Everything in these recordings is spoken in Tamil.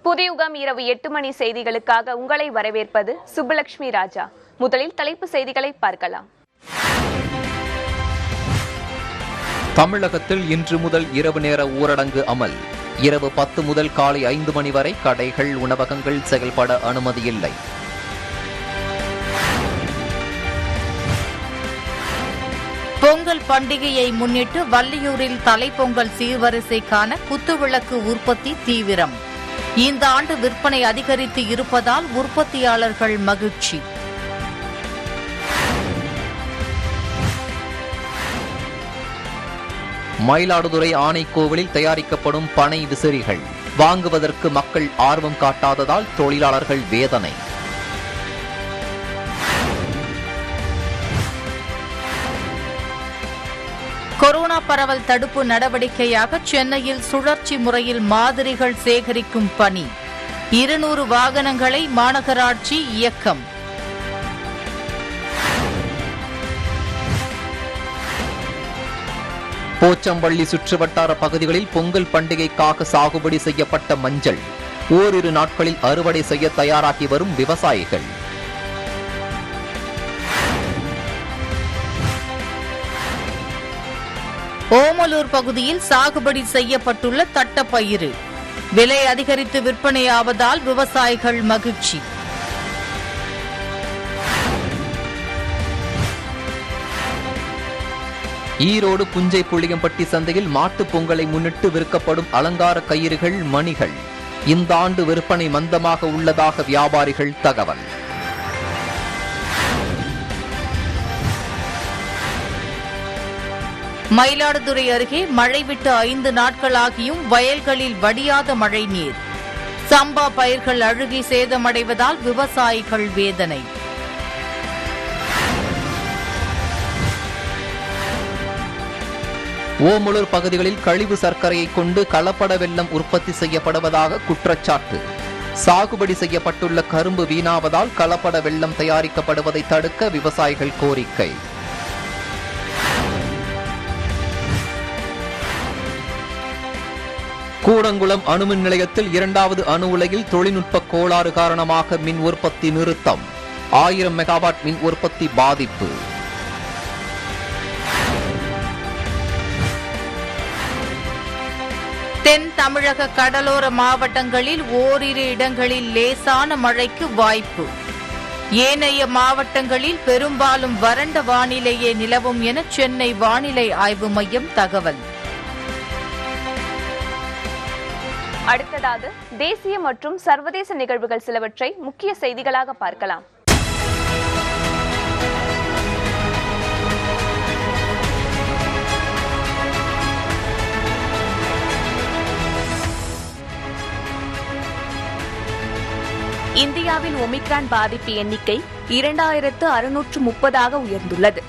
புதியுகம் இரவு 8 மணி செய்திகளுக்காக உங்களை வரவேற்பது சுப்புலட்சுமி ராஜா. முதலில் தலைப்பு செய்திகளை பார்க்கலாம். தமிழகத்தில் இன்று முதல் இரவு நேர ஊரடங்கு அமல். இரவு 10 முதல் காலை 5 மணி வரை கடைகள், உணவகங்கள் செயல்பட அனுமதியில்லை. பொங்கல் பண்டிகையை முன்னிட்டு வள்ளியூரில் தலைப்பொங்கல் சீர்வரிசைக்கான குத்துவிளக்கு உற்பத்தி தீவிரம். இந்த ஆண்டு விற்பனை அதிகரித்து இருப்பதால் உற்பத்தியாளர்கள் மகிழ்ச்சி. மயிலாடுதுறை ஆணைக்கோவிலில் தயாரிக்கப்படும் பனை விசிறிகள் வாங்குவதற்கு மக்கள் ஆர்வம் காட்டாததால் தொழிலாளர்கள் வேதனை. கொரோனா பரவல் தடுப்பு நடவடிக்கையாக சென்னையில் சுழற்சி முறையில் மாதிரிகள் சேகரிக்கும் பணி. 200 வாகனங்களை மாநகராட்சி இயக்கம். போச்சம்பள்ளி சுற்றுவட்டார பகுதிகளில் பொங்கல் பண்டிகைக்காக சாகுபடி செய்யப்பட்ட மஞ்சள் ஓரிரு நாட்களில் அறுவடை செய்ய தயாராகி வரும் விவசாயிகள். ஓமலூர் பகுதியில் சாகுபடி செய்யப்பட்டுள்ள தட்டப்பயிறு விலை அதிகரித்து விற்பனையாவதால் விவசாயிகள் மகிழ்ச்சி. ஈரோடு புஞ்சை புளியம்பட்டி சந்தையில் மாட்டுப் பொங்கலை முன்னிட்டு விற்கப்படும் அலங்கார கயிறுகள், மணிகள் இந்த ஆண்டு விற்பனை மந்தமாக உள்ளதாக வியாபாரிகள் தகவல். மயிலாடுதுறை அருகே மழை விட்டு 5 நாட்களாகியும் வயல்களில் வடியாத மழை நீர். சம்பா பயிர்கள் அழுகி சேதமடைவதால் விவசாயிகள் வேதனை. ஓமலூர் பகுதிகளில் கழிவு சர்க்கரையை கொண்டு கலப்பட வெல்லம் உற்பத்தி செய்யப்படுவதாக குற்றச்சாட்டு. சாகுபடி செய்யப்பட்டுள்ள கரும்பு வீணாவதால் கலப்பட வெல்லம் தயாரிக்கப்படுவதை தடுக்க விவசாயிகள் கோரிக்கை. கூடங்குளம் அணுமின் நிலையத்தில் 2வது அணு உலையில் தொழில்நுட்ப கோளாறு காரணமாக மின் உற்பத்தி நிறுத்தம். 1000 மெகாவாட் மின் உற்பத்தி பாதிப்பு. தென் தமிழக கடலோர மாவட்டங்களில் ஓரிரு இடங்களில் லேசான மழைக்கு வாய்ப்பு. ஏனைய மாவட்டங்களில் பெரும்பாலும் வறண்ட வானிலையே நிலவும் என சென்னை வானிலை ஆய்வு மையம் தகவல். அடுத்ததாக தேசிய மற்றும் சர்வதேச நிகழ்வுகள் சிலவற்றை முக்கிய செய்திகளாக பார்க்கலாம். இந்தியாவில் ஒமிக்ரான் பாதிப்பு எண்ணிக்கை 2630 உயர்ந்துள்ளது.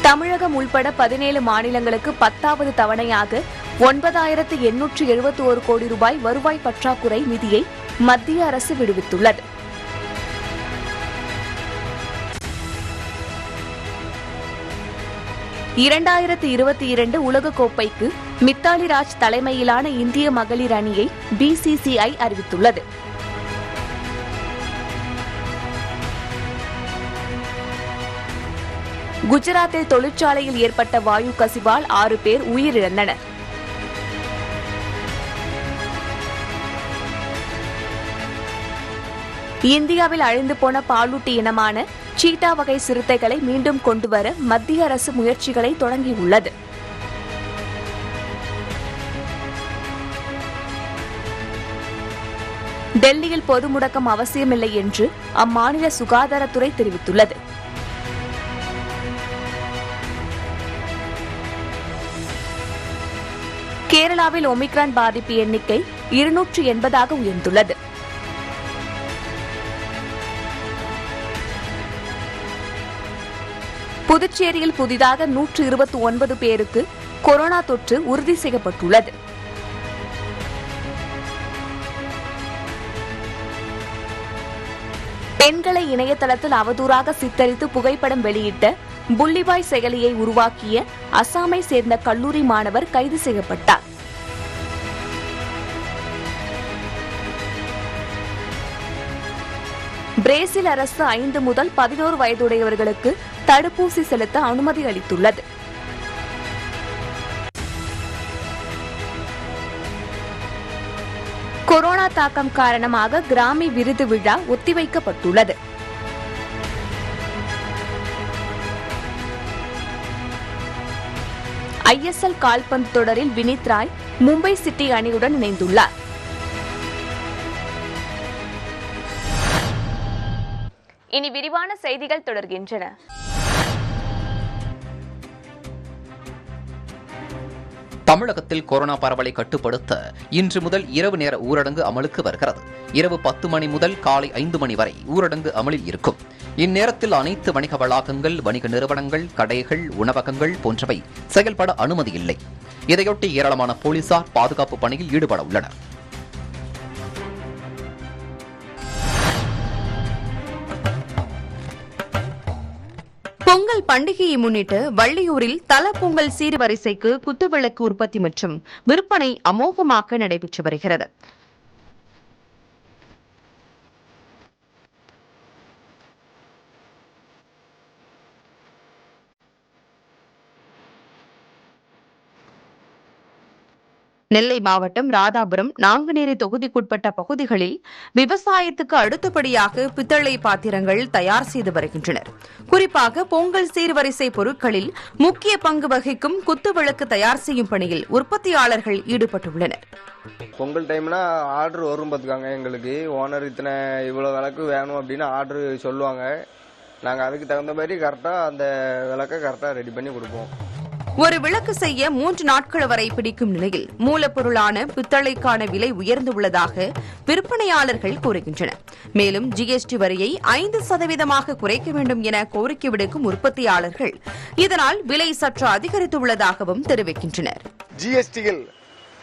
தமிழகம் உள்பட 17 மாநிலங்களுக்கு 10வது தவணையாக 9871 கோடி ரூபாய் வருவாய் பற்றாக்குறை நிதியை மத்திய அரசு விடுவித்துள்ளது. (2022) உலகக்கோப்பைக்கு மித்தாலி ராஜ் தலைமையிலான இந்திய மகளிர் அணியை BCCI அறிவித்துள்ளது. குஜராத்தில் தொழிற்சாலையில் ஏற்பட்ட வாயு கசிவால் 6 பேர் உயிரிழந்தனர். இந்தியாவில் அழிந்து போன பாலூட்டி இனமான சீட்டா வகை சிறுத்தைகளை மீண்டும் கொண்டுவர மத்திய அரசு முயற்சிகளை தொடங்கியுள்ளது. டெல்லியில் பொது முடக்கம் அவசியமில்லை என்று அம்மாநில சுகாதாரத்துறை தெரிவித்துள்ளது. கேரளாவில் ஒமிக்ரான் பாதிப்பு எண்ணிக்கை 280 உயர்ந்துள்ளது. புதுச்சேரியில் புதிதாக 129 பேருக்கு கொரோனா தொற்று உறுதி செய்யப்பட்டுள்ளது. பெண்களை இணையதளத்தில் அவதூறாக சித்தரித்து புகைப்படம் வெளியிட்ட புள்ளிபாய் செயலியை உருவாக்கிய அசாமை சேர்ந்த கல்லூரி மாணவர் கைது செய்யப்பட்டார். பிரேசில் அரசு 5 முதல் 11 வயதுடையவர்களுக்கு தடுப்பூசி செலுத்த அனுமதி அளித்துள்ளது. கொரோனா தாக்கம் காரணமாக கிராமி விருது விழா ஒத்திவைக்கப்பட்டுள்ளது. ISL கால்பந்து தொடரில் வினித் ராய் மும்பை சிட்டி அணியுடன் இணைந்துள்ளார். இனி விரிவான செய்திகள் தொடர்கின்றன. தமிழகத்தில் கொரோனா பரவலை கட்டுப்படுத்த இன்று முதல் இரவு நேர ஊரடங்கு அமலுக்கு வருகிறது. இரவு 10 மணி முதல் காலை 5 மணி வரை ஊரடங்கு அமலில் இருக்கும். இந்நேரத்தில் அனைத்து வணிக வளாகங்கள், வணிக நிறுவனங்கள், கடைகள், உணவகங்கள் போன்றவை செயல்பட அனுமதி இல்லை. இதையொட்டி ஏராளமான போலீசார் பாதுகாப்பு பணியில் ஈடுபட உள்ளனர். பொங்கல் பண்டிகையை முன்னிட்டு வள்ளியூரில் தல பொங்கல் சீர்வரிசைக்கு குத்துவிளக்கு உற்பத்தி மற்றும் விற்பனை அமோகமாக நடைபெற்று வருகிறது. நெல்லை மாவட்டம் ராதாபுரம், நாங்குநேரி தொகுதிக்குட்பட்ட பகுதிகளில் விவசாயத்துக்கு அடுத்தபடியாக பித்தளை பாத்திரங்கள் தயார் செய்து வருகின்றனர். குறிப்பாக பொங்கல் சீர்வரிசை பொருட்களில் முக்கிய பங்கு வகிக்கும் குத்துவிளக்கு தயார் செய்யும் பணியில் உற்பத்தியாளர்கள் ஈடுபட்டுள்ளனர். பொங்கல் டைம்னா ஆர்டர் வரும் பார்த்துக்காங்க. எங்களுக்கு ஓனர் இவ்வளோ விளக்கு வேணும் அப்படின்னு ஆர்டர் சொல்லுவாங்க. நாங்கள் அதுக்கு தகுந்த மாதிரி கரெக்டாக அந்த விளக்கை கரெக்டாக ரெடி பண்ணி கொடுப்போம். ஒரு விளக்கு செய்ய 3 நாட்கள் வரை பிடிக்கும் நிலையில் மூலப்பொருளான பித்தளைக்கான விலை உயர்ந்துள்ளதாக விற்பனையாளர்கள் கூறுகின்றனர். மேலும் GST வரியை 5% குறைக்க வேண்டும் என கோரிக்கை விடுக்கும் உற்பத்தியாளர்கள் இதனால் விலை சற்று அதிகரித்துள்ளதாகவும் தெரிவிக்கின்றனர். GSTயில்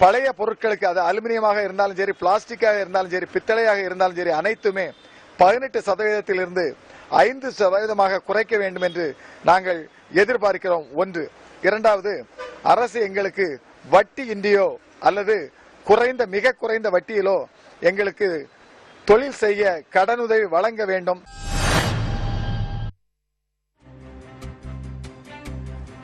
பழைய பொருட்களுக்கு, அது அலுமினியமாக இருந்தாலும் சரி, பிளாஸ்டிக்காக இருந்தாலும் சரி, பித்தளையாக இருந்தாலும் சரி, அனைத்துமே 18%இலிருந்து 5% குறைக்க வேண்டும் என்று நாங்கள் எதிர்பார்க்கிறோம். ஒன்று. இரண்டாவது, அரசு எங்களுக்கு வட்டி இன்றியோ அல்லது மிக குறைந்த வட்டியிலோ எங்களுக்கு தொழில் செய்ய கடனுதவி வழங்க வேண்டும்.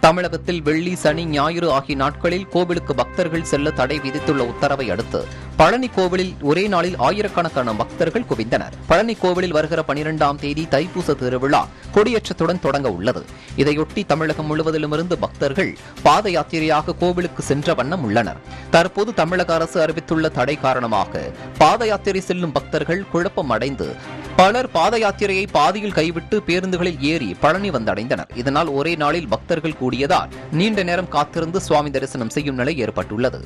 தமிழகத்தில் வெள்ளி, சனி, ஞாயிறு ஆகிய நாட்களில் கோவிலுக்கு பக்தர்கள் செல்ல தடை விதித்துள்ள உத்தரவை அடுத்து பழனி கோவிலில் ஒரே நாளில் ஆயிரக்கணக்கான பக்தர்கள் குவிந்தனர். பழனி கோவிலில் வருகிற 12ஆம் தேதி தைப்பூச திருவிழா கொடியேற்றத்துடன் தொடங்க உள்ளது. இதையொட்டி தமிழகம் முழுவதிலுமிருந்து பக்தர்கள் பாத யாத்திரையாக கோவிலுக்கு சென்ற வண்ணம் உள்ளனர். தற்போது தமிழக அரசு அறிவித்துள்ள தடை காரணமாக பாத யாத்திரை செல்லும் பக்தர்கள் குழப்பம் அடைந்து பலர் பாத யாத்திரையை பாதியில் கைவிட்டு பேருந்துகளில் ஏறி பழனி வந்தடைந்தனர். இதனால் ஒரே நாளில் பக்தர்கள் கூடியதால் நீண்ட நேரம் காத்திருந்து சுவாமி தரிசனம் செய்யும் நிலை ஏற்பட்டுள்ளது.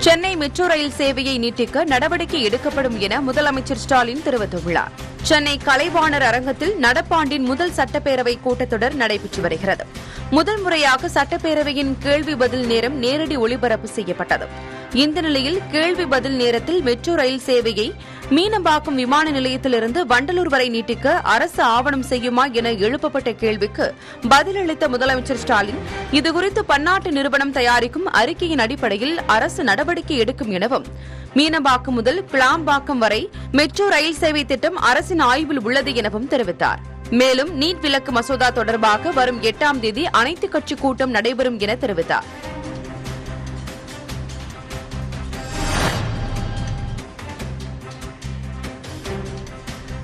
சென்னை மெட்ரோ ரயில் சேவையை நீட்டிக்க நடவடிக்கை எடுக்கப்படும் என முதலமைச்சர் ஸ்டாலின் தெரிவித்துள்ளார். சென்னை கலைவாணர் அரங்கத்தில் நடப்பாண்டின் முதல் சட்டப்பேரவை கூட்டத்தொடர் நடைபெற்று வருகிறது. முதல் முறையாக சட்டப்பேரவையின் கேள்வி பதில் நேரம் நேரடி ஒளிபரப்பு செய்யப்பட்டது. இந்த நிலையில் கேள்வி பதில் நேரத்தில் மெட்ரோ ரயில் சேவையை மீனம்பாக்கம் விமான நிலையத்திலிருந்து வண்டலூர் வரை நீட்டிக்க அரசு ஆவணம் செய்யுமா என எழுப்பப்பட்ட கேள்விக்கு பதிலளித்த முதலமைச்சர் ஸ்டாலின், இதுகுறித்து பன்னாட்டு நிறுவனம் தயாரிக்கும் அறிக்கையின் அடிப்படையில் அரசு நடவடிக்கை எடுக்கும் எனவும், மீனம்பாக்கம் முதல் கிளாம்பாக்கம் வரை மெட்ரோ ரயில் சேவை திட்டம் அரசின் ஆய்வில் உள்ளது எனவும் தெரிவித்தார். மேலும் நீட் விலக்கு மசோதா தொடர்பாக வரும் 8ஆம் தேதி அனைத்துக் கட்சி கூட்டம் நடைபெறும் என தெரிவித்தார்.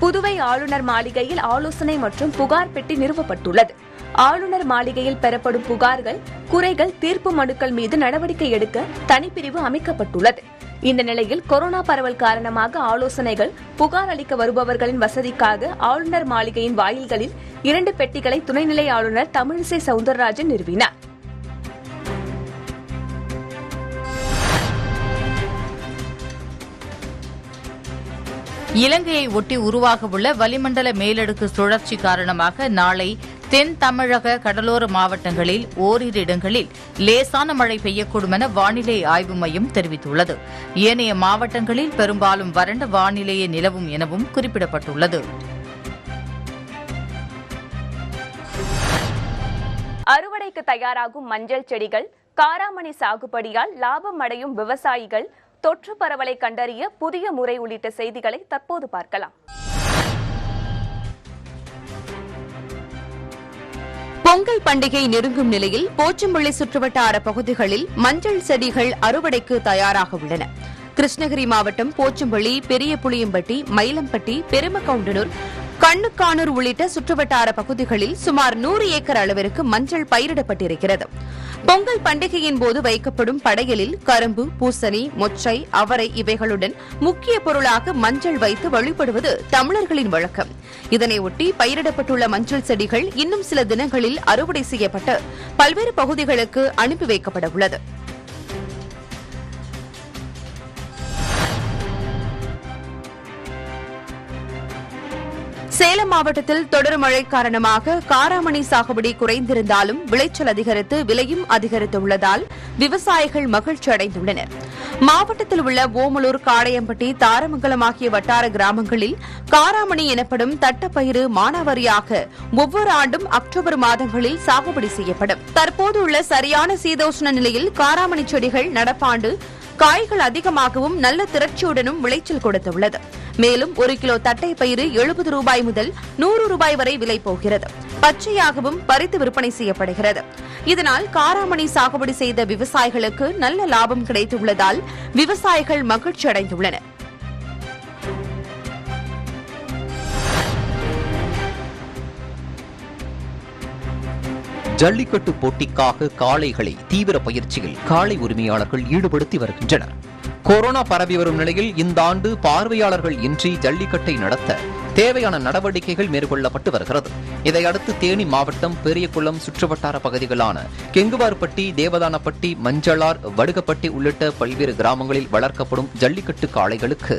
புதுவை ஆளுநர் மாளிகையில் ஆலோசனை மற்றும் புகார் பெட்டி நிறுவப்பட்டுள்ளது. ஆளுநர் மாளிகையில் பெறப்படும் புகார்கள், குறைகள், தீர்ப்பு மனுக்கள் மீது நடவடிக்கை எடுக்க தனிப்பிரிவு அமைக்கப்பட்டுள்ளது. இந்த நிலையில் கொரோனா பரவல் காரணமாக ஆலோசனைகள், புகார் அளிக்க வருபவர்களின் வசதிக்காக ஆளுநர் மாளிகையின் வாயில்களில் 2 பெட்டிகளை துணைநிலை ஆளுநர் தமிழிசை சவுந்தரராஜன் நிறுவினார். இலங்கையை ஒட்டி உருவாகவுள்ள வளிமண்டல மேலடுக்கு சுழற்சி காரணமாக நாளை தென் தமிழக கடலோர மாவட்டங்களில் ஓரிரு இடங்களில் லேசான மழை பெய்யக்கூடும் என வானிலை ஆய்வு மையம் தெரிவித்துள்ளது. ஏனைய மாவட்டங்களில் பெரும்பாலும் வறண்ட வானிலையே நிலவும் எனவும் குறிப்பிடப்பட்டுள்ளது. அறுவடைக்கு தயாராகும் மஞ்சள் செடிகள், காராமணி சாகுபடியால் லாபம் அடையும் விவசாயிகள், தொற்று பரவலை கண்டறிய புதிய முறை உள்ளிட்ட செய்திகளை தற்போது பார்க்கலாம். பொங்கல் பண்டிகை நெருங்கும் நிலையில் போச்சம்பள்ளி சுற்றுவட்டார பகுதிகளில் மஞ்சள் செடிகள் அறுவடைக்கு தயாராக உள்ளன. கிருஷ்ணகிரி மாவட்டம் போச்சம்பள்ளி, பெரிய புளியம்பட்டி, மயிலம்பட்டி, பெருமகவுண்டனூர், கண்ணுக்கானூர் உள்ளிட்ட சுற்றுவட்டார பகுதிகளில் சுமார் 100 ஏக்கர் அளவிற்கு மஞ்சள் பயிரிடப்பட்டிருக்கிறது. பொங்கல் பண்டிகையின் போது வைக்கப்படும் படையலில் கரும்பு, பூசணி, மொச்சை, அவரை இவைகளுடன் முக்கிய பொருளாக மஞ்சள் வைத்து வழிபடுவது தமிழர்களின் வழக்கம். இதனையொட்டி பயிரிடப்பட்டுள்ள மஞ்சள் செடிகள் இன்னும் சில தினங்களில் அறுவடை செய்யப்பட்டு பல்வேறு பகுதிகளுக்கு அனுப்பி வைக்கப்பட உள்ளது. சேலம் மாவட்டத்தில் தொடர் மழை காரணமாக காராமணி சாகுபடி குறைந்திருந்தாலும் விளைச்சல் அதிகரித்து விலையும் அதிகரித்துள்ளதால் விவசாயிகள் மகிழ்ச்சி அடைந்துள்ளனர். மாவட்டத்தில் உள்ள ஓமலூர், காடையம்பட்டி, தாரமங்கலம் ஆகிய வட்டார கிராமங்களில் காராமணி எனப்படும் தட்டப்பயிறு மானாவாரியாக ஒவ்வொரு ஆண்டும் அக்டோபர் மாதங்களில் சாகுபடி செய்யப்படும். தற்போது உள்ள சரியான சீதோஷ்ண நிலையில் காராமணி செடிகள் நடப்பாண்டு காய்கள் அதிகமாகவும் நல்ல திரட்சியுடனும் விளைச்சல் கொடுத்துள்ளது. மேலும் 1 கிலோ தட்டை பயிறு 70 ரூபாய் முதல் 100 ரூபாய் வரை விலை போகிறது. பச்சையாகவும் பறித்து விற்பனை செய்யப்படுகிறது. இதனால் காராமணி சாகுபடி செய்த விவசாயிகளுக்கு நல்ல லாபம் கிடைத்துள்ளதால் விவசாயிகள் மகிழ்ச்சி அடைந்துள்ளனர். ஜல்லிக்கட்டு போட்டிக்காக காளைகளை தீவிர பயிற்சியில் காளை உரிமையாளர்கள் ஈடுபடுத்தி வருகின்றனர். கொரோனா பரவி வரும் நிலையில் இந்த ஆண்டு பார்வையாளர்கள் இன்றி ஜல்லிக்கட்டை நடத்த தேவையான நடவடிக்கைகள் மேற்கொள்ளப்பட்டு வருகிறது. இதையடுத்து தேனி மாவட்டம் பெரியகுளம் சுற்றுவட்டார பகுதிகளான கெங்குவார்பட்டி, தேவதானப்பட்டி, மஞ்சளார், வடுகப்பட்டி உள்ளிட்ட பல்வேறு கிராமங்களில் வளர்க்கப்படும் ஜல்லிக்கட்டு காளைகளுக்கு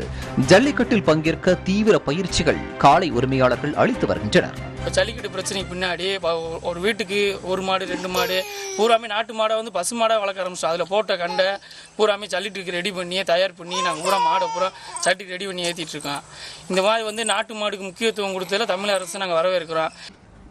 ஜல்லிக்கட்டில் பங்கேற்க தீவிர பயிற்சிகள் காளை உரிமையாளர்கள் அளித்து வருகின்றனர். இப்போ ஜல்லிக்கட்டு பிரச்சனைக்கு பின்னாடி ஒரு வீட்டுக்கு 1 மாடு 2 மாடு பூராமே நாட்டு மாடை வந்து பசு மாடாக வளர்க்க ஆரம்பிச்சோம். அதில் போட்ட கண்டை பூராமே ஜல்லிட்டுக்கு ரெடி பண்ணி தயார் பண்ணி நாங்கள் பூரா மாடை பூரா சட்டிக்கு ரெடி பண்ணி ஏற்றிட்டு இருக்கோம். இந்த மாதிரி வந்து நாட்டு மாடுக்கு முக்கியத்துவம் கொடுத்ததில் தமிழக அரசு நாங்கள் வரவேற்கிறோம்.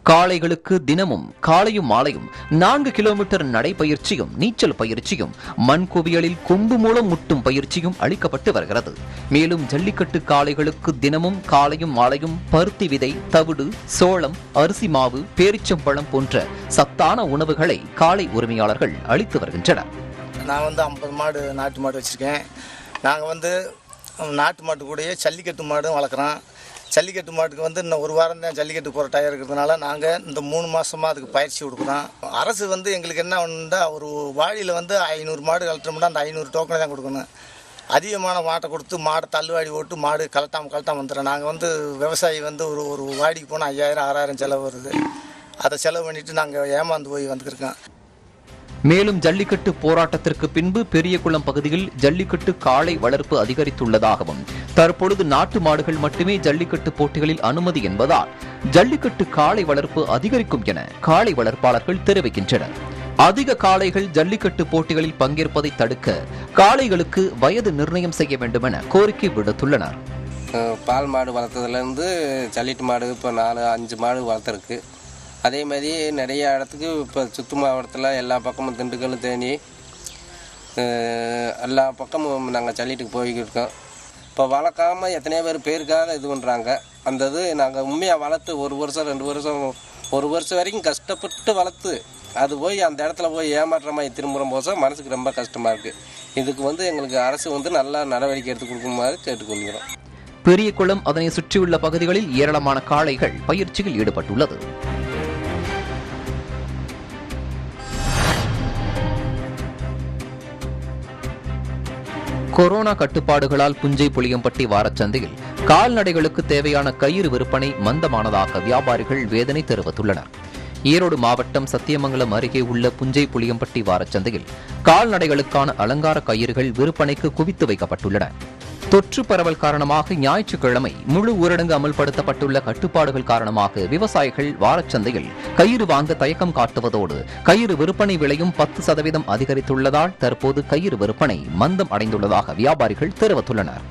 காளைகளுக்கு தினமும் காலையும் மாலையும் 4 கிலோமீட்டர் நடைப்பயிற்சியும், நீச்சல் பயிற்சியும், மண் குவியலில் கொம்பு மூலம் முட்டும் பயிற்சியும் அளிக்கப்பட்டு வருகிறது. மேலும் ஜல்லிக்கட்டு காளைகளுக்கு தினமும் காலையும் மாலையும் பருத்தி விதை, தவிடு, சோளம், அரிசி மாவு, பேரிச்சம்பழம் போன்ற சத்தான உணவுகளை காளை உரிமையாளர்கள் அளித்து வருகின்றனர். நான் வந்து 50 மாடு நாட்டு மாடு வச்சுருக்கேன். நாங்கள் வந்து நாட்டு மாட்டு கூடயே ஜல்லிக்கட்டு மாடும் வளர்க்குறோம். ஜல்லிக்கட்டு மாட்டுக்கு வந்து இன்னும் 1 வாரம் தான் ஜல்லிக்கட்டு போகிற டயர் இருக்கிறதுனால நாங்கள் இந்த 3 மாதமாக அதுக்கு பயிற்சி கொடுக்குறோம். அரசு வந்து எங்களுக்கு என்ன ஒன்றுண்டா, ஒரு வாடியில் வந்து 500 மாடு கலட்டுறோம்னா அந்த 500 டோக்கனை தான் கொடுக்கணும். அதிகமான மாட்டை கொடுத்து மாடை தள்ளுவாடி ஓட்டு மாடு கலட்டாமல் வந்துடுறோம். நாங்கள் வந்து விவசாயி வந்து ஒரு வாடிக்கு போனால் 5000 6000 செலவு வருது. அதை செலவு பண்ணிவிட்டு நாங்கள் ஏமாந்து போய் வந்துருக்கோம். மேலும் ஜல்லிக்கட்டு போராட்டத்திற்கு பின்பு பெரியகுளம் பகுதியில் ஜல்லிக்கட்டு காளை வளர்ப்பு அதிகரித்துள்ளதாகவும், தற்பொழுது நாட்டு மாடுகள் மட்டுமே ஜல்லிக்கட்டு போட்டிகளில் அனுமதி என்பதால் ஜல்லிக்கட்டு காளை வளர்ப்பு அதிகரிக்கும் என காளை வளர்ப்பாளர்கள் தெரிவிக்கின்றனர். அதிக காளைகள் ஜல்லிக்கட்டு போட்டிகளில் பங்கேற்பதை தடுக்க காளைகளுக்கு வயது நிர்ணயம் செய்ய வேண்டும் என கோரிக்கை விடுத்துள்ளனர். பால் மாடு வளர்த்ததுலேருந்து ஜல்லிட்டு மாடு இப்போ 4-5 மாடு வளர்த்துருக்கு. அதே மாதிரி நிறைய இடத்துக்கு இப்போ சுற்று மாவட்டத்தில் எல்லா பக்கமும் திண்டுக்கல், தேனி, எல்லா பக்கமும் நாங்கள் ஜல்லிட்டுக்கு போய்கிட்டு இருக்கோம். இப்போ வளர்க்காமல் எத்தனையோ பேருக்காக இது பண்ணுறாங்க. அந்த இது நாங்கள் உண்மையாக வளர்த்து 1 வருஷம் 2 வருஷம் 1 வருஷம் வரைக்கும் கஷ்டப்பட்டு வளர்த்து அது போய் அந்த இடத்துல போய் ஏமாற்ற மாதிரி திரும்புகிற போது மனசுக்கு ரொம்ப கஷ்டமாக இருக்குது. இதுக்கு வந்து எங்களுக்கு அரசு வந்து நல்லா நடவடிக்கை எடுத்து கொடுக்குமாறு கேட்டுக்கொள்கிறோம். பெரியகுளம் அதனை சுற்றியுள்ள பகுதிகளில் ஏராளமான காளைகள் பயிற்சியில் ஈடுபட்டுள்ளது. கொரோனா கட்டுப்பாடுகளால் புஞ்சை புளியம்பட்டி வாரச்சந்தையில் கால்நடைகளுக்கு தேவையான கயிறு விற்பனை மந்தமானதாக வியாபாரிகள் வேதனை தெரிவித்துள்ளனர். ஈரோடு மாவட்டம் சத்தியமங்கலம் அருகே உள்ள புஞ்சை புளியம்பட்டி வாரச்சந்தையில் கால்நடைகளுக்கான அலங்கார கயிறுகள் விற்பனைக்கு குவித்து வைக்கப்பட்டுள்ளன. தொற்று பரவல் காரணமாக ஞாயிற்றுக்கிழமை முழு ஊரடங்கு அமல்படுத்தப்பட்டுள்ள கட்டுப்பாடுகள் காரணமாக விவசாயிகள் வாரச்சந்தையில் கயிறு வாங்க தயக்கம் காட்டுவதோடு கயிறு விற்பனை விலையும் 10% அதிகரித்துள்ளதால் தற்போது கயிறு விற்பனை மந்தம் அடைந்துள்ளதாக வியாபாரிகள் தெரிவித்துள்ளனர்.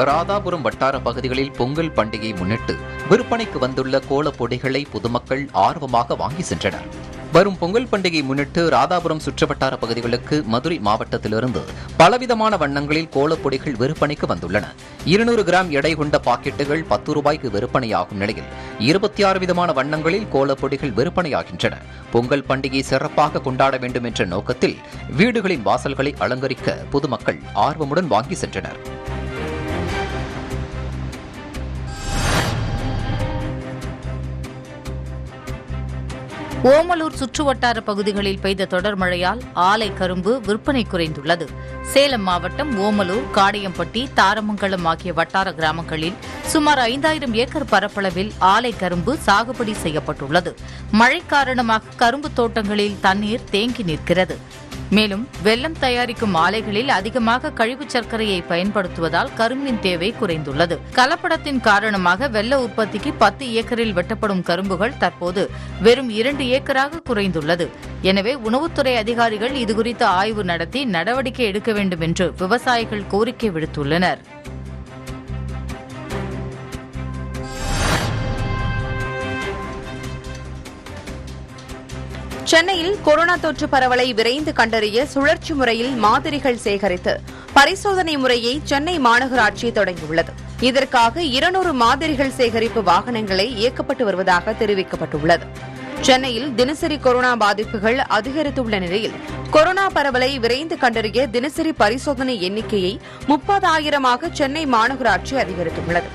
ராதாபுரம் வட்டார பகுதிகளில் பொங்கல் பண்டிகையை முன்னிட்டு விற்பனைக்கு வந்துள்ள கோலப்பொடிகளை பொதுமக்கள் ஆர்வமாக வாங்கி சென்றனர். வரும் பொங்கல் பண்டிகையை முன்னிட்டு ராதாபுரம் சுற்றுவட்டார பகுதிகளுக்கு மதுரை மாவட்டத்திலிருந்து பலவிதமான வண்ணங்களில் கோலப்பொடிகள் விற்பனைக்கு வந்துள்ளன. 200 கிராம் எடை கொண்ட பாக்கெட்டுகள் 10 ரூபாய்க்கு விற்பனையாகும் நிலையில் 26 விதமான வண்ணங்களில் கோலப்பொடிகள் விற்பனையாகின்றன. பொங்கல் பண்டிகையை சிறப்பாக கொண்டாட வேண்டும் என்ற நோக்கத்தில் வீடுகளின் வாசல்களை அலங்கரிக்க பொதுமக்கள் ஆர்வமுடன் வாங்கி சென்றனர். ஓமலூர் சுற்றுவட்டார பகுதிகளில் பெய்த தொடர் மழையால் ஆலை கரும்பு விற்பனை குறைந்துள்ளது. சேலம் மாவட்டம் ஓமலூர், காடையம்பட்டி, தாரமங்கலம் ஆகிய வட்டார கிராமங்களில் சுமார் 5000 ஏக்கர் பரப்பளவில் ஆலை கரும்பு சாகுபடி செய்யப்பட்டுள்ளது. மழை காரணமாக கரும்பு தோட்டங்களில் தண்ணீர் தேங்கி நிற்கிறது. மேலும் வெல்லம் தயாரிக்கும் ஆலைகளில் அதிகமாக கழிவுச் சர்க்கரையை பயன்படுத்துவதால் கரும்பின் தேவை குறைந்துள்ளது. கலப்படத்தின் காரணமாக வெல்ல உற்பத்திக்கு 10 ஏக்கரில் வெட்டப்படும் கரும்புகள் தற்போது வெறும் 2 ஏக்கராக குறைந்துள்ளது. எனவே உணவுத்துறை அதிகாரிகள் இதுகுறித்து ஆய்வு நடத்தி நடவடிக்கை எடுக்க வேண்டும் என்று விவசாயிகள் கோரிக்கை விடுத்துள்ளனர். சென்னையில் கொரோனா தொற்று பரவலை விரைந்து கண்டறிய சுழற்சி முறையில் மாதிரிகள் சேகரித்து பரிசோதனை முறையை சென்னை மாநகராட்சி தொடங்கியுள்ளது. இதற்காக 200 மாதிரிகள் சேகரிப்பு வாகனங்களை இயக்கப்பட்டு வருவதாக தெரிவிக்கப்பட்டுள்ளது. சென்னையில் தினசரி கொரோனா பாதிப்புகள் அதிகரித்துள்ள நிலையில் கொரோனா பரவலை விரைந்து கண்டறிய தினசரி பரிசோதனை எண்ணிக்கையை 30,000ஆக சென்னை மாநகராட்சி அதிகரித்துள்ளது.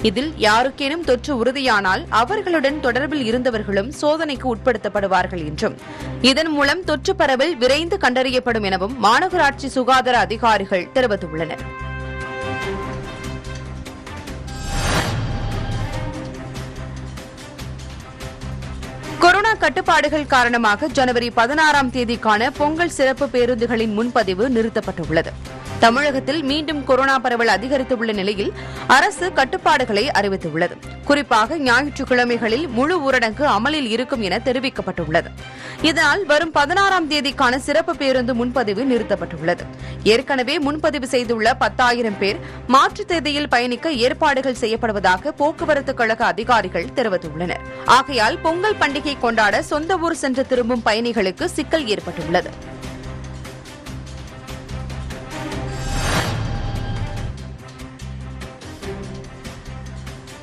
இதில் யாருக்கேனும் தொற்று உறுதியானால் அவர்களுடன் தொடர்பில் இருந்தவர்களும் சோதனைக்கு உட்படுத்தப்படுவார்கள் என்றும் இதன் மூலம் தொற்று பரவல் விரைந்து கண்டறியப்படும் எனவும் மாநகராட்சி சுகாதார அதிகாரிகள் தெரிவித்துள்ளனர். கொரோனா கட்டுப்பாடுகள் காரணமாக ஜனவரி 16ஆம் தேதிக்கான பொங்கல் சிறப்பு பேருந்துகளின் முன்பதிவு நிறுத்தப்பட்டுள்ளது. தமிழகத்தில் மீண்டும் கொரோனா பரவல் அதிகரித்துள்ள நிலையில் அரசு கட்டுப்பாடுகளை அறிவித்துள்ளது. குறிப்பாக ஞாயிற்றுக்கிழமைகளில் முழு ஊரடங்கு அமலில் இருக்கும் என தெரிவிக்கப்பட்டுள்ளது. இதனால் வரும் 16ஆம் தேதிக்கான சிறப்பு பேருந்து முன்பதிவு நிறுத்தப்பட்டுள்ளது. ஏற்கனவே முன்பதிவு செய்துள்ள 10,000 பேர் மாற்றுத் தேதியில் பயணிக்க ஏற்பாடுகள் செய்யப்படுவதாக போக்குவரத்து கழக அதிகாரிகள் தெரிவித்துள்ளனர். ஆகையால் பொங்கல் பண்டிகை கொண்டாட சொந்த ஊர் சென்று திரும்பும் பயணிகளுக்கு சிக்கல் ஏற்பட்டுள்ளது.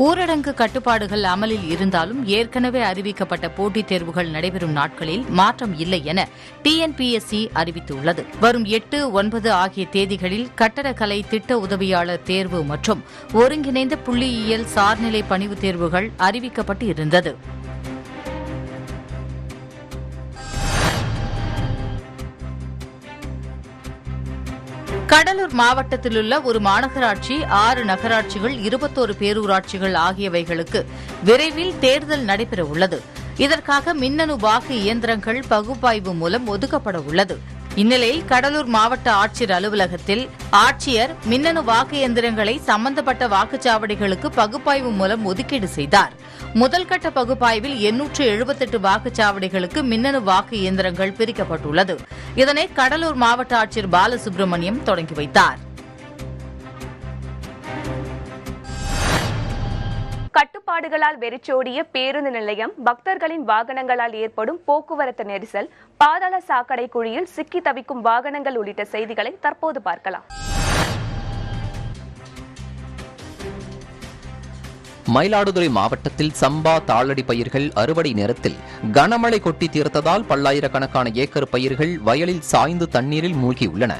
ஊரடங்கு கட்டுப்பாடுகள் அமலில் இருந்தாலும் ஏற்கனவே அறிவிக்கப்பட்ட போட்டித் தேர்வுகள் நடைபெறும் நாட்களில் மாற்றம் இல்லை என டிஎன்பிஎஸ்சி அறிவித்துள்ளது. வரும் 8, 9 ஆகிய தேதிகளில் கட்டடக்கலை திட்ட உதவியாளர் தேர்வு மற்றும் ஒருங்கிணைந்த புள்ளியியல் சார்நிலை பணிவுத் தேர்வுகள் அறிவிக்கப்பட்டு இருந்தது. கடலூர் மாவட்டத்திலுள்ள ஒரு மாநகராட்சி, 6 நகராட்சிகள், 21 பேரூராட்சிகள் ஆகியவைகளுக்கு விரைவில் தேர்தல் நடைபெற உள்ளது. இதற்காக மின்னணு வாக்கு இயந்திரங்கள் பகுப்பாய்வு மூலம் ஒதுக்கப்பட உள்ளது. இந்நிலையில் கடலூர் மாவட்ட ஆட்சியர் அலுவலகத்தில் ஆட்சியர் மின்னணு வாக்கு இயந்திரங்களை சம்பந்தப்பட்ட வாக்குச்சாவடிகளுக்கு பகுப்பாய்வு மூலம் ஒதுக்கீடு செய்தார். முதல்கட்ட பகுப்பாய்வில் 878 வாக்குச்சாவடிகளுக்கு மின்னணு வாக்கு இயந்திரங்கள் பிரிக்கப்பட்டுள்ளது. இதனை கடலூர் மாவட்ட ஆட்சியர் பாலசுப்ரமணியம் தொடங்கி வைத்தார். கட்டுப்பாடுகளால் வெறிச்சோடிய பேருந்து நிலையம், பக்தர்களின் வாகனங்களால் ஏற்படும் போக்குவரத்து நெரிசல், பாதாள சாக்கடை குழியில் சிக்கி தவிக்கும் வாகனங்கள் உள்ளிட்ட செய்திகளை தற்போது பார்க்கலாம். மயிலாடுதுறை மாவட்டத்தில் சம்பா, தாளடி பயிர்கள் அறுவடை நேரத்தில் கனமழை கொட்டி தீர்த்ததால் பல்லாயிரக்கணக்கான ஏக்கர் பயிர்கள் வயலில் சாய்ந்து தண்ணீரில் மூழ்கியுள்ளன.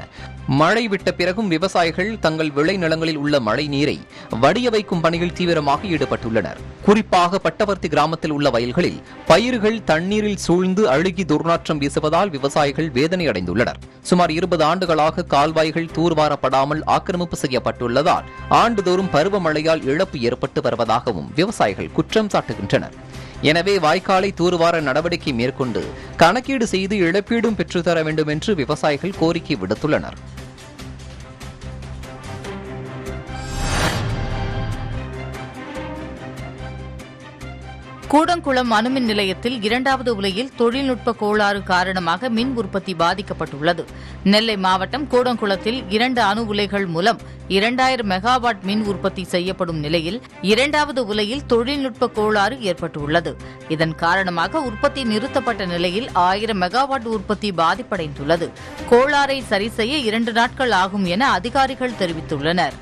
மழை விட்ட பிறகும் விவசாயிகள் தங்கள் விளைநிலங்களில் உள்ள மழை நீரை வடிய வைக்கும் பணியில் தீவிரமாக ஈடுபட்டுள்ளனர். குறிப்பாக பட்டவர்த்தி கிராமத்தில் உள்ள வயல்களில் பயிர்கள் தண்ணீரில் சூழ்ந்து அழுகி துர்நாற்றம் வீசுவதால் விவசாயிகள் வேதனை அடைந்துள்ளனர். சுமார் 20 ஆண்டுகளாக கால்வாய்கள் தூர்வாரப்படாமல் ஆக்கிரமிப்பு செய்யப்பட்டுள்ளதால் ஆண்டுதோறும் பருவமழையால் இழப்பு ஏற்பட்டு வருவதாகவும் விவசாயிகள் குற்றம் சாட்டுகின்றனர். எனவே வாய்க்காலை தூர்வார நடவடிக்கை மேற்கொண்டு கணக்கீடு செய்து இழப்பீடும் பெற்றுத்தர வேண்டும் என்று விவசாயிகள் கோரிக்கை விடுத்துள்ளனர். கூடங்குளம் அணுமின் நிலையத்தில் 2வது உலையில் தொழில்நுட்ப கோளாறு காரணமாக மின் உற்பத்தி பாதிக்கப்பட்டுள்ளது. நெல்லை மாவட்டம் கூடங்குளத்தில் 2 அணு உலைகள் மூலம் 2000 மெகாவாட் மின் உற்பத்தி செய்யப்படும் நிலையில் 2வது உலையில் தொழில்நுட்ப கோளாறு ஏற்பட்டுள்ளது. இதன் காரணமாக உற்பத்தி நிறுத்தப்பட்ட நிலையில் 1000 மெகாவாட் உற்பத்தி பாதிப்படைந்துள்ளது. கோளாறை சரி செய்ய 2 நாட்கள் ஆகும் என அதிகாரிகள் தெரிவித்துள்ளனர்.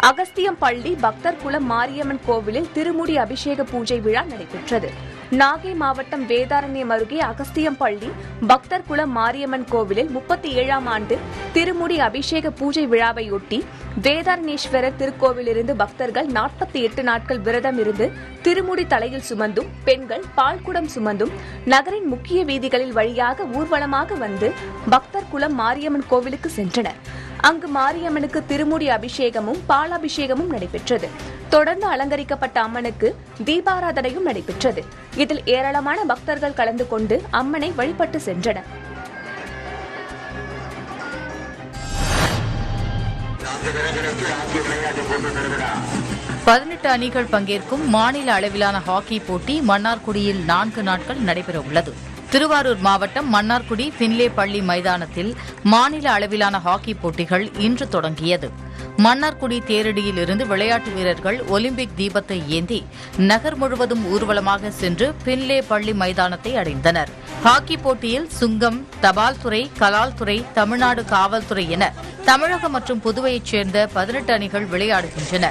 அகஸ்தியம்பள்ளி பக்தர் குளம் மாரியம்மன் கோவிலில் திருமுடி அபிஷேக பூஜை விழா நடைபெற்றது. நாகை மாவட்டம் வேதாரண்யம் அருகே அகஸ்தியம்பள்ளி பக்தர் குளம் மாரியம்மன் கோவிலில் 37ஆம் ஆண்டு திருமுடி அபிஷேக பூஜை விழாவையொட்டி வேதாரண்யேஸ்வரர் திருக்கோவிலிருந்து பக்தர்கள் 48 நாட்கள் விரதம் இருந்து திருமுடி தலையில் சுமந்தும் பெண்கள் பால்குடம் சுமந்தும் நகரின் முக்கிய வீதிகளில் வழியாக ஊர்வலமாக வந்து பக்தர் குளம் மாரியம்மன் கோவிலுக்கு சென்றனர். அங்கு மாரியம்மனுக்கு திருமுடி அபிஷேகமும் பாலாபிஷேகமும் நடைபெற்றது. தொடர்ந்து அலங்கரிக்கப்பட்ட அம்மனுக்கு தீபாராதனையும் நடைபெற்றது. இதில் ஏராளமான பக்தர்கள் கலந்து கொண்டு அம்மனை வழிபட்டு சென்றனர். அணிகள் பங்கேற்கும் மாநில அளவிலான ஹாக்கி போட்டி மன்னார்குடியில் 4 நாட்கள் நடைபெறவுள்ளது. திருவாரூர் மாவட்டம் மன்னார்குடி பின்லே பள்ளி மைதானத்தில் மாநில அளவிலான ஹாக்கி போட்டிகள் இன்று தொடங்கியது. மன்னார்குடி தேரடியில் இருந்து விளையாட்டு வீரர்கள் ஒலிம்பிக் தீபத்தை ஏந்தி நகர் முழுவதும் ஊர்வலமாக சென்று பின்லே பள்ளி மைதானத்தை அடைந்தனர். ஹாக்கி போட்டியில் சுங்கம், தபால்துறை, கலால்துறை, தமிழ்நாடு காவல்துறை என தமிழகம் மற்றும் புதுவையைச் சேர்ந்த 18 அணிகள் விளையாடுகின்றன.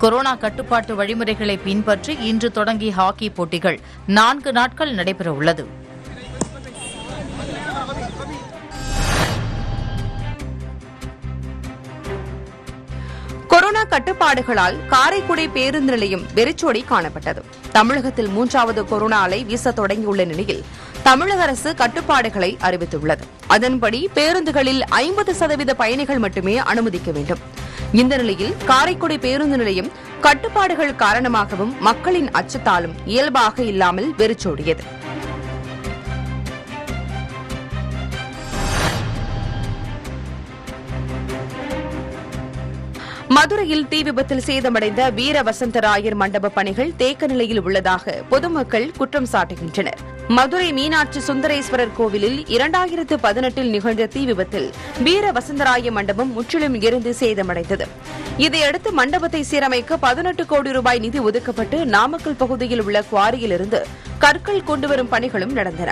கொரோனா கட்டுப்பாட்டு வழிமுறைகளை பின்பற்றி இன்று தொடங்கிய ஹாக்கி போட்டிகள் 4 நாட்கள் நடைபெறவுள்ளது. கொரோனா கட்டுப்பாடுகளால் காரைக்குடி பேருந்து நிலையம் வெறிச்சோடி காணப்பட்டது. தமிழகத்தில் 3வது கொரோனா அலை வீச தொடங்கியுள்ள நிலையில் தமிழக அரசு கட்டுப்பாடுகளை அறிவித்துள்ளது. அதன்படி பேருந்துகளில் 50% பயணிகள் மட்டுமே அனுமதிக்க வேண்டும். இந்த நிலையில் காரைக்குடி பேருந்து நிலையம் கட்டுப்பாடுகள் காரணமாகவும் மக்களின் அச்சத்தாலும் இயல்பாக இல்லாமல் வெறிச்சோடியது. மதுரையில் தீ விபத்தில் சேதமடைந்த வீர வசந்தராயர் மண்டப பணிகள் தேக்க நிலையில் உள்ளதாக பொதுமக்கள் குற்றம் சாட்டுகின்றனர். மதுரை மீனாட்சி சுந்தரேஸ்வரர் கோவிலில் 2018 நிகழ்ந்த தீ விபத்தில் வீர வசந்தராய மண்டபம் முற்றிலும் எரிந்து சேதமடைந்தது. இதையடுத்து மண்டபத்தை சீரமைக்க 18 கோடி ரூபாய் நிதி ஒதுக்கப்பட்டு நாமக்கல் பகுதியில் உள்ள குவாரியிலிருந்து கற்கள் கொண்டுவரும் பணிகளும் நடந்தன.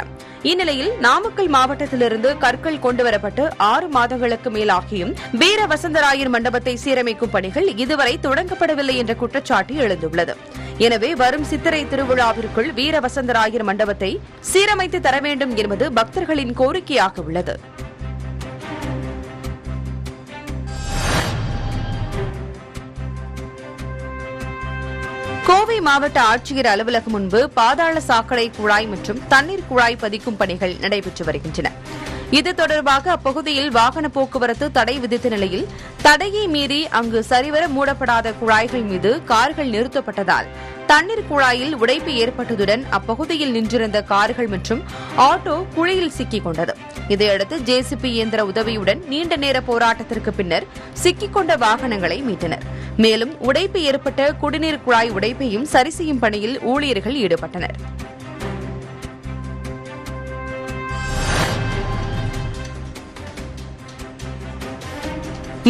இந்நிலையில் நாமக்கல் மாவட்டத்திலிருந்து கற்கள் கொண்டுவரப்பட்டு 6 மாதங்களுக்கு மேலாகியும் வீர வசந்தராயர் மண்டபத்தை சீரமைக்கும் பணிகள் இதுவரை தொடங்கப்படவில்லை என்ற குற்றச்சாட்டு எழுந்துள்ளது. எனவே வரும் சித்திரை திருவிழாவிற்குள் வீர வசந்தராயர் மண்டபத்தை சீரமைத்து தர வேண்டும் என்பது பக்தர்களின் கோரிக்கையாக உள்ளது. கோவை மாவட்ட ஆட்சியர் அலுவலகம் முன்பு பாதாள சாக்கடை குழாய் மற்றும் தண்ணீர் குழாய் பதிக்கும் பணிகள் நடைபெற்று வருகின்றன. இது தொடர்பாக அப்பகுதியில் வாகன போக்குவரத்து தடை விதித்த நிலையில் தடையை மீறி அங்கு சரிவர மூடப்படாத குழாய்கள் மீது கார்கள் நிறுத்தப்பட்டதால் தண்ணீர் குழாயில் உடைப்பு ஏற்பட்டதுடன் அப்பகுதியில் நின்றிருந்த கார்கள் மற்றும் ஆட்டோ குழியில் சிக்கிக் கொண்டது. இதையடுத்து ஜேசிபி இயந்திர உதவியுடன் நீண்ட நேர போராட்டத்திற்கு பின்னர் சிக்கிக் கொண்ட வாகனங்களை மீட்டனர். மேலும் உடைப்பு ஏற்பட்ட குடிநீர் குழாய் உடைப்பையும் சரி செய்யும் பணியில் ஊழியர்கள் ஈடுபட்டனர்.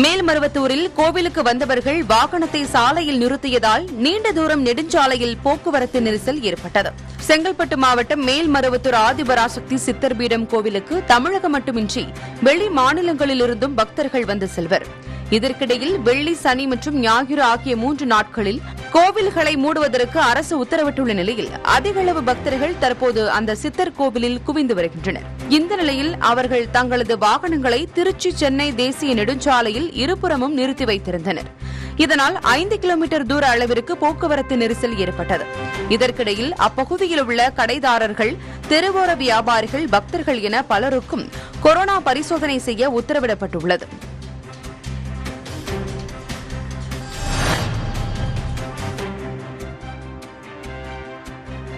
மேல்மருவத்தூரில் கோவிலுக்கு வந்தவர்கள் வாகனத்தை சாலையில் நிறுத்தியதால் நீண்ட தூரம் நெடுஞ்சாலையில் போக்குவரத்து நெரிசல் ஏற்பட்டது. செங்கல்பட்டு மாவட்டம் மேல்மருவத்தூர் ஆதிபராசக்தி சித்தர் பீடம் கோவிலுக்கு தமிழகம் மட்டுமின்றி வெளி மாநிலங்களிலிருந்தும் பக்தர்கள் வந்து செல்வர். இதற்கிடையில் வெள்ளி, சனி மற்றும் ஞாயிறு ஆகிய 3 நாட்களில் கோவில்களை மூடுவதற்கு அரசு உத்தரவிட்டுள்ள நிலையில் அதிக அளவு பக்தர்கள் தற்போது அந்த சித்தர் கோவிலில் குவிந்து வருகின்றனர். இந்த நிலையில் அவர்கள் தங்களது வாகனங்களை திருச்சி, சென்னை தேசிய நெடுஞ்சாலையில் இருபுறமும் நிறுத்தி வைத்திருந்தனர். இதனால் 5 கிலோமீட்டர் தூர அளவிற்கு போக்குவரத்து நெரிசல் ஏற்பட்டது. இதற்கிடையில் அப்பகுதியில் உள்ள கடைதாரர்கள், தெருவோர வியாபாரிகள், பக்தர்கள் என பலருக்கும் கொரோனா பரிசோதனை செய்ய உத்தரவிடப்பட்டுள்ளது.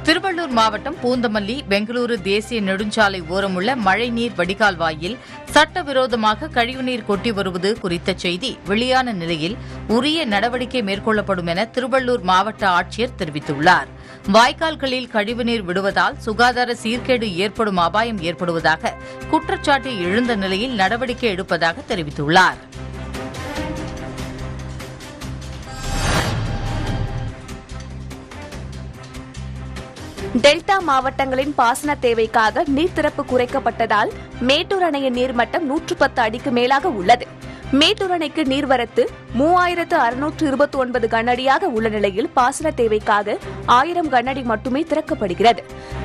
திருவள்ளூர் மாவட்டம் பூந்தமல்லி பெங்களூரு தேசிய நெடுஞ்சாலை ஓரமுள்ள மழைநீர் வடிகால் வாயில் சட்டவிரோதமாக கழிவுநீர் கொட்டி வருவது குறித்த செய்தி வெளியான நிலையில் உரிய நடவடிக்கை மேற்கொள்ளப்படும் என திருவள்ளூர் மாவட்ட ஆட்சியர் தெரிவித்துள்ளார். வாய்க்கால்களில் கழிவுநீர் விடுவதால் சுகாதார சீர்கேடு ஏற்படும் அபாயம் ஏற்படுவதாக குற்றச்சாட்டு எழுந்த நிலையில் நடவடிக்கை எடுப்பதாக தெரிவித்துள்ளார். டெல்டா மாவட்டங்களின் பாசன தேவைக்காக நீர் திறப்பு குறைக்கப்பட்டதால் மேட்டூர் அணையின் நீர்மட்டம் 110 அடிக்கு மேலாக உள்ளது. மேட்டூர் அணைக்கு நீர்வரத்து 3629 கனஅடியாக உள்ள நிலையில் பாசன தேவைக்காக 1000 கனஅடி மட்டுமே திறக்கப்படுகிறது.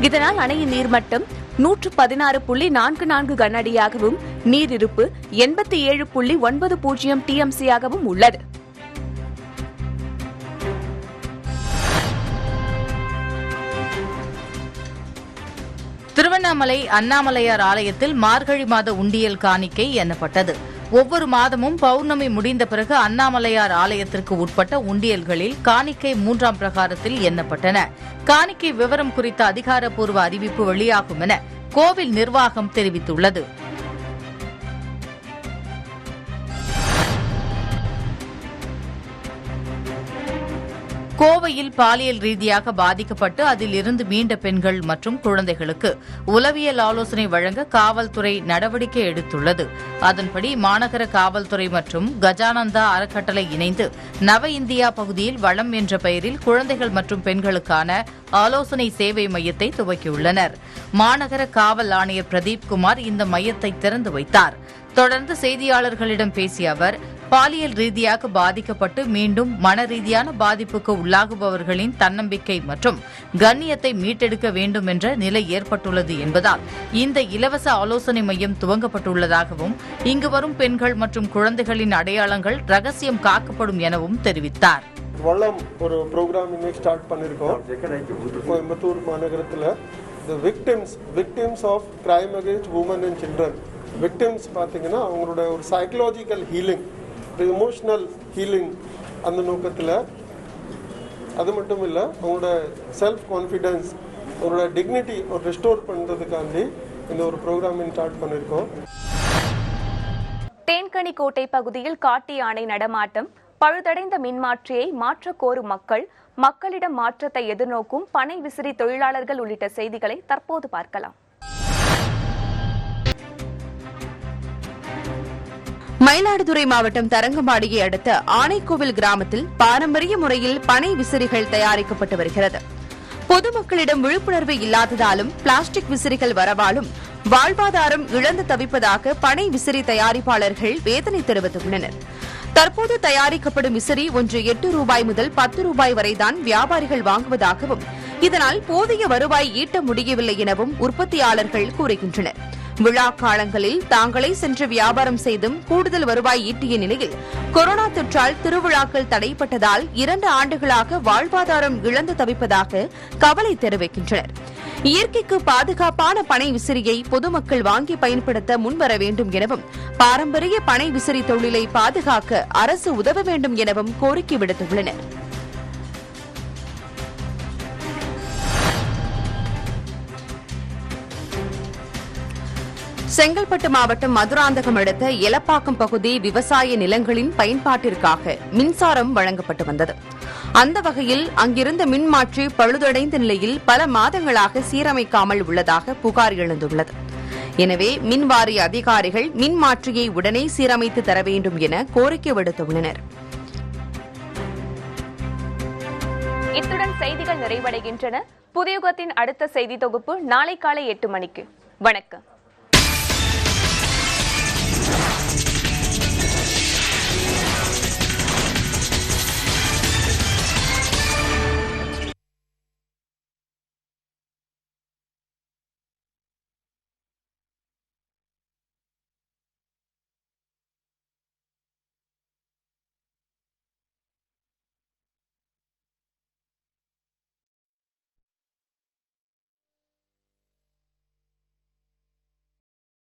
இதனால் அணையின் நீர்மட்டம் 116.44 கனஅடியாகவும் நீரிருப்பு 87.90 டிஎம்சியாகவும் உள்ளது. திருவண்ணாமலை அண்ணாமலையார் ஆலயத்தில் மார்கழி மாத உண்டியல் காணிக்கை எண்ணப்பட்டது. ஒவ்வொரு மாதமும் பௌர்ணமி முடிந்த பிறகு அண்ணாமலையார் ஆலயத்திற்கு உட்பட்ட உண்டியல்களில் காணிக்கை 3ஆம் பிரகாரத்தில் எண்ணப்பட்டன. காணிக்கை விவரம் குறித்த அதிகாரப்பூர்வ அறிவிப்பு வெளியாகும் என கோவில் நிர்வாகம் தெரிவித்துள்ளது. கோவையில் பாலியல் ரீதியாக பாதிக்கப்பட்டு அதில் இருந்து மீண்ட பெண்கள் மற்றும் குழந்தைகளுக்கு உளவியல் ஆலோசனை வழங்க காவல்துறை நடவடிக்கை எடுத்துள்ளது. அதன்படி மாநகர காவல்துறை மற்றும் கஜானந்தா அறக்கட்டளை இணைந்து நவ இந்தியா பகுதியில் வளம் என்ற பெயரில் குழந்தைகள் மற்றும் பெண்களுக்கான ஆலோசனை சேவை மையத்தை துவக்கியுள்ளனர். மாநகர காவல் ஆணையர் பிரதீப் குமார் இந்த மையத்தை திறந்து வைத்தார். தொடர்ந்து செய்தியாளர்களிடம் பேசிய அவர், பாலியல் ரீதியாக பாதிக்கப்பட்டு மீண்டும் மன ரீதியான பாதிப்புக்கு உள்ளாகுபவர்களின் தன்னம்பிக்கை மற்றும் கண்ணியத்தை மீட்டெடுக்க வேண்டும் என்ற நிலை ஏற்பட்டுள்ளது என்பதால் இந்த இலவச ஆலோசனை மையம் துவங்கப்பட்டுள்ளதாகவும் இங்கு வரும் பெண்கள் மற்றும் குழந்தைகளின் அடையாளங்கள் ரகசியம் காக்கப்படும் எனவும் தெரிவித்தார். வளம் ஒரு ப்ரோக்ராம் இன்னைக்கு ஸ்டார்ட் பண்ணியிருக்கோம் கோயம்புத்தூர் மாநகரத்தில். Victims of crime against women and children victims பார்த்தீங்கன்னா அவங்களோட ஒரு சைக்கலாஜிக்கல் ஹீலிங், எமோஷனல் ஹீலிங் அந்த நோக்கத்தில், அது மட்டும் இல்லை அவங்களோட செல்ஃப் கான்ஃபிடென்ஸ், அவங்களோட டிக்னிட்டி ஒரு ரெஸ்டோர் பண்ணுறதுக்காண்டி இந்த ஒரு ப்ரோக்ராம் ஸ்டார்ட் பண்ணியிருக்கோம். தேன்கனி கோட்டை பகுதியில் காட்டு யானை நடமாட்டம், பழுதடைந்த மின்மாற்றியை மாற்ற கோரும் மக்களிடம் மாற்றத்தை எதிர்நோக்கும் பனை விசிறி தொழிலாளர்கள் உள்ளிட்ட செய்திகளை தற்போது பார்க்கலாம். மயிலாடுதுறை மாவட்டம் தரங்கம்பாடியை அடுத்த ஆனைக்கோவில் கிராமத்தில் பாரம்பரிய முறையில் பனை விசிறிகள் தயாரிக்கப்பட்டு வருகிறது. பொதுமக்களிடம் விழிப்புணர்வு இல்லாததாலும் பிளாஸ்டிக் விசிறிகள் வரவாலும் வாழ்வாதாரம் இழந்து தவிப்பதாக பனை விசிறி தயாரிப்பாளர்கள் வேதனை தெரிவித்துள்ளனர். தற்போது தயாரிக்கப்படும் விசிறி ஒன்று 8 ரூபாய் முதல் 10 ரூபாய் வரைதான் வியாபாரிகள் வாங்குவதாகவும் இதனால் போதிய வருவாய் ஈட்ட முடியவில்லை எனவும் உற்பத்தியாளர்கள் கூறுகின்றனர். விழா காலங்களில் தாங்களே சென்று வியாபாரம் செய்தும் கூடுதல் வருவாய் ஈட்டிய நிலையில் கொரோனா தொற்றால் திருவிழாக்கள் தடைப்பட்டதால் 2 ஆண்டுகளாக வாழ்வாதாரம் இழந்து தவிப்பதாக கவலை தெரிவிக்கின்றனர். இயற்கைக்கு பாதுகாப்பான பனை விசிறியை பொதுமக்கள் வாங்கி பயன்படுத்த முன்வர வேண்டும் எனவும் பாரம்பரிய பனை விசிறி தொழிலை பாதுகாக்க அரசு உதவ வேண்டும் எனவும் கோரிக்கை விடுத்துள்ளனர். செங்கல்பட்டு மாவட்டம் மதுராந்தகம் அடுத்த எலப்பாக்கம் பகுதி விவசாய நிலங்களின் பயன்பாட்டிற்காக மின்சாரம் வழங்கப்பட்டு வந்தது. அந்த வகையில் அங்கிருந்த மின்மாற்றி பழுதடைந்த நிலையில் பல மாதங்களாக சீரமைக்காமல் உள்ளதாக புகார் எழுந்துள்ளது. எனவே மின்வாரிய அதிகாரிகள் மின்மாற்றியை உடனே சீரமைத்து தர வேண்டும் என கோரிக்கை விடுத்துள்ளனர். இத்துடன் செய்திகள் நிறைவடைகின்றன. புதியுகத்தின் அடுத்த செய்தி தொகுப்பு நாளை காலை 8 மணிக்கு. வணக்கம்.